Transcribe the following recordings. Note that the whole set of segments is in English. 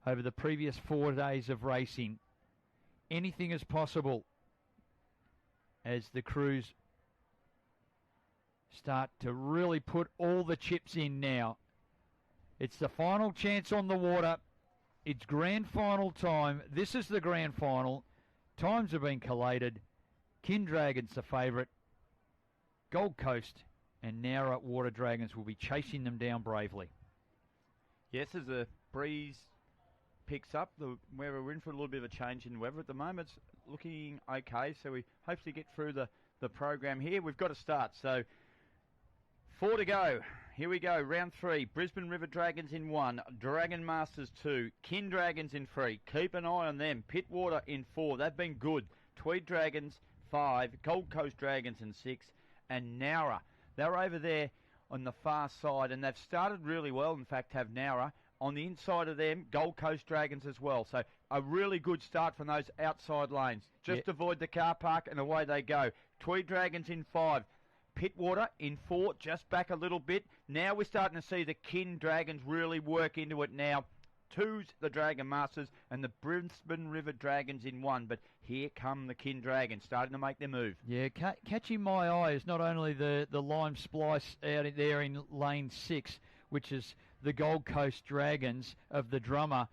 over the previous 4 days of racing. Anything is possible as the crews start to really put all the chips in now. It's the final chance on the water. It's grand final time. This is the grand final. Times have been collated. Kindragon's the favourite. Gold Coast and Nowra Water Dragons will be chasing them down bravely. Yes, as the breeze picks up, we're in for a little bit of a change in weather at the moment. It's looking okay, so we hopefully get through the program here. We've got to start, so 4 to go. Here we go, round 3. Brisbane River Dragons in 1, Dragon Masters 2, Kindragons in 3. Keep an eye on them. Pittwater in 4. They've been good. Tweed Dragons 5, Gold Coast Dragons in 6, and Nowra. They're over there on the far side, and they've started really well. In fact, have Nowra. On the inside of them, Gold Coast Dragons as well. So a really good start from those outside lanes. Just avoid the car park, and away they go. Tweed Dragons in 5. Pittwater in 4, just back a little bit. Now we're starting to see the Kin Dragons really work into it now. 2's the Dragon Masters and the Brisbane River Dragons in 1. But here come the Kin Dragons, starting to make their move. Yeah, catching my eye is not only the lime splice out there in lane 6, which is the Gold Coast Dragons of the drummer.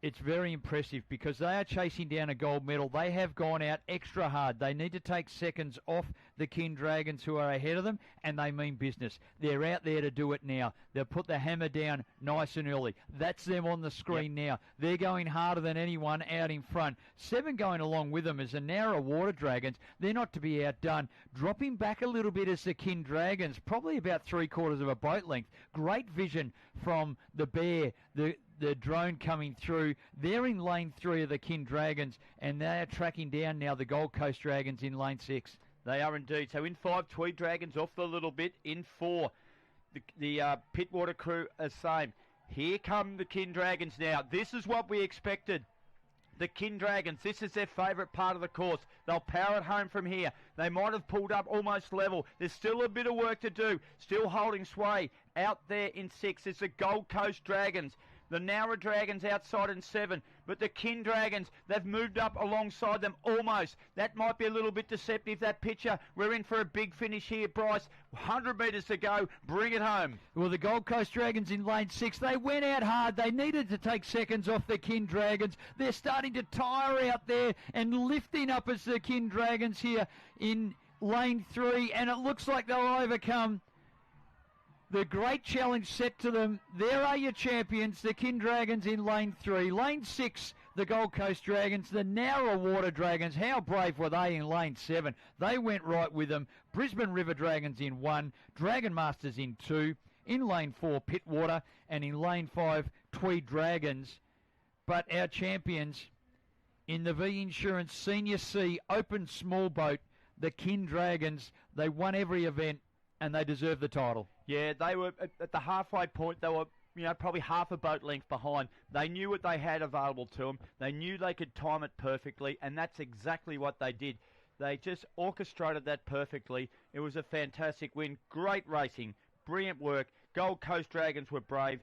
It's very impressive because they are chasing down a gold medal. They have gone out extra hard. They need to take seconds off the Kin Dragons who are ahead of them, and they mean business. They're out there to do it now. They'll put the hammer down nice and early. That's them on the screen now. They're going harder than anyone out in front. 7 going along with them is the Nowra Water Dragons. They're not to be outdone. Dropping back a little bit as the Kin Dragons, probably about 3/4 of a boat length. Great vision from the Bear, the drone coming through. They're in lane 3 of the Kin Dragons, and they are tracking down now the Gold Coast Dragons in lane 6. They are indeed. So in 5, Tweed Dragons off the little bit. In 4, the Pittwater crew are same. Here come the Kin Dragons now. This is what we expected. The Kin Dragons, this is their favourite part of the course. They'll power it home from here. They might have pulled up almost level. There's still a bit of work to do. Still holding sway. Out there in 6, it's the Gold Coast Dragons. The Nowra Dragons outside in 7, but the Kin Dragons, they've moved up alongside them almost. That might be a little bit deceptive, that picture. We're in for a big finish here, Bryce. 100 metres to go. Bring it home. Well, the Gold Coast Dragons in lane 6, they went out hard. They needed to take seconds off the Kin Dragons. They're starting to tire out there and lifting up as the Kin Dragons here in lane 3, and it looks like they'll overcome the great challenge set to them. There are your champions, the Kin Dragons in lane 3. Lane 6, the Gold Coast Dragons, the Nowra Water Dragons. How brave were they in lane 7? They went right with them. Brisbane River Dragons in 1, Dragon Masters in 2. In lane 4, Pittwater, and in lane 5, Tweed Dragons. But our champions in the V Insurance Senior C Open Small Boat, the Kin Dragons, they won every event, and they deserve the title. Yeah, they were at the halfway point. They were, probably half a boat length behind. They knew what they had available to them. They knew they could time it perfectly, and that's exactly what they did. They just orchestrated that perfectly. It was a fantastic win. Great racing. Brilliant work. Gold Coast Dragons were brave,